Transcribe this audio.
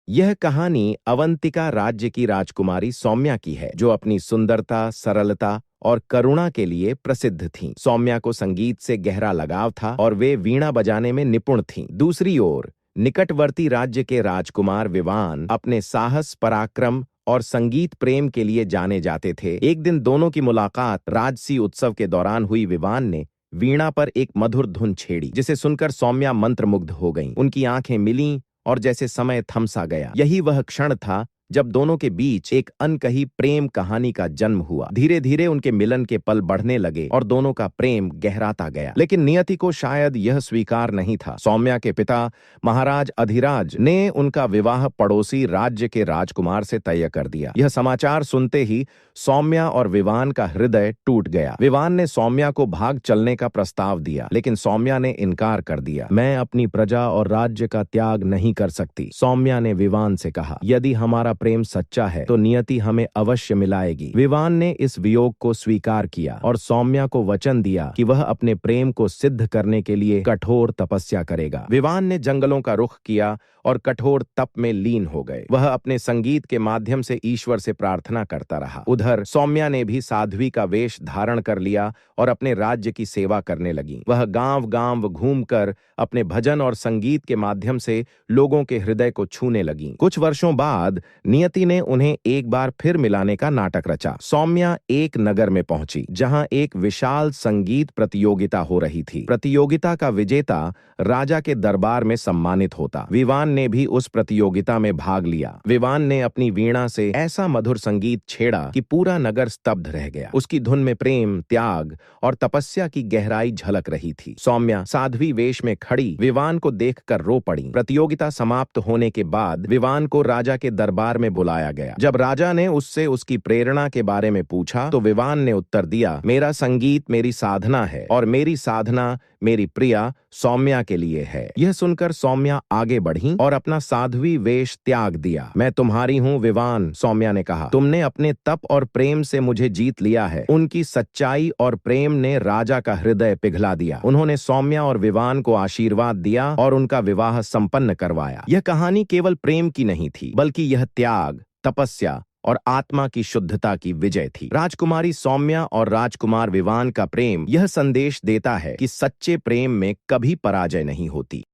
यह कहानी अवंतिका राज्य की राजकुमारी सौम्या की है, जो अपनी सुंदरता, सरलता और करुणा के लिए प्रसिद्ध थीं। सौम्या को संगीत से गहरा लगाव था और वे वीणा बजाने में निपुण थीं। दूसरी ओर निकटवर्ती राज्य के राजकुमार विवान अपने साहस, पराक्रम और संगीत प्रेम के लिए जाने जाते थे। एक दिन दोनों की मुलाकात राजसी उत्सव के दौरान हुई। विवान ने वीणा पर एक मधुर धुन छेड़ी, जिसे सुनकर सौम्या मंत्रमुग्ध हो गईं। उनकी आंखें मिलीं और जैसे समय थम सा गया। यही वह क्षण था जब दोनों के बीच एक अनकही प्रेम कहानी का जन्म हुआ। धीरे धीरे उनके मिलन के पल बढ़ने लगे और दोनों का प्रेम गहराता गया। लेकिन नियति को शायद यह स्वीकार नहीं था। सौम्या के पिता महाराज अधिराज ने उनका विवाह पड़ोसी राज्य के राजकुमार से तय कर दिया। यह समाचार सुनते ही सौम्या और विवान का हृदय टूट गया। विवान ने सौम्या को भाग चलने का प्रस्ताव दिया, लेकिन सौम्या ने इनकार कर दिया। मैं अपनी प्रजा और राज्य का त्याग नहीं कर सकती, सौम्या ने विवान से कहा। यदि हमारा प्रेम सच्चा है तो नियति हमें अवश्य मिलाएगी। विवान ने इस वियोग को स्वीकार किया और सौम्या को वचन दिया कि वह अपने प्रेम को सिद्ध करने के लिए कठोर तपस्या करेगा। विवान ने जंगलों का रुख किया और कठोर तप में लीन हो गए। वह अपने संगीत के माध्यम से ईश्वर से प्रार्थना करता रहा। उधर सौम्या ने भी साध्वी का वेश धारण कर लिया और अपने राज्य की सेवा करने लगी। वह गांव-गांव घूमकर अपने भजन और संगीत के माध्यम से लोगों के हृदय को छूने लगी। कुछ वर्षों बाद नियति ने उन्हें एक बार फिर मिलाने का नाटक रचा। सौम्या एक नगर में पहुंची, जहां एक विशाल संगीत प्रतियोगिता हो रही थी। प्रतियोगिता का विजेता राजा के दरबार में सम्मानित होता। विवान ने भी उस प्रतियोगिता में भाग लिया। विवान ने अपनी वीणा से ऐसा मधुर संगीत छेड़ा कि पूरा नगर स्तब्ध रह गया। उसकी धुन में प्रेम, त्याग और तपस्या की गहराई झलक रही थी। सौम्या साध्वी वेश में खड़ी विवान को देखकर रो पड़ी। प्रतियोगिता समाप्त होने के बाद विवान को राजा के दरबार में बुलाया गया। जब राजा ने उससे उसकी प्रेरणा के बारे में पूछा तो विवान ने उत्तर दिया, मेरा संगीत मेरी साधना है और मेरी साधना मेरी प्रिया सौम्या के लिए है। यह सुनकर सौम्या आगे बढ़ी और अपना साध्वी वेश त्याग दिया। मैं तुम्हारी हूँ विवान, सौम्या ने कहा। तुमने अपने तप और प्रेम से मुझे जीत लिया है। उनकी सच्चाई और प्रेम ने राजा का हृदय पिघला दिया। उन्होंने सौम्या और विवान को आशीर्वाद दिया और उनका विवाह संपन्न करवाया। यह कहानी केवल प्रेम की नहीं थी, बल्कि यह त्याग, तपस्या और आत्मा की शुद्धता की विजय थी। राजकुमारी सौम्या और राजकुमार विवान का प्रेम यह संदेश देता है कि सच्चे प्रेम में कभी पराजय नहीं होती।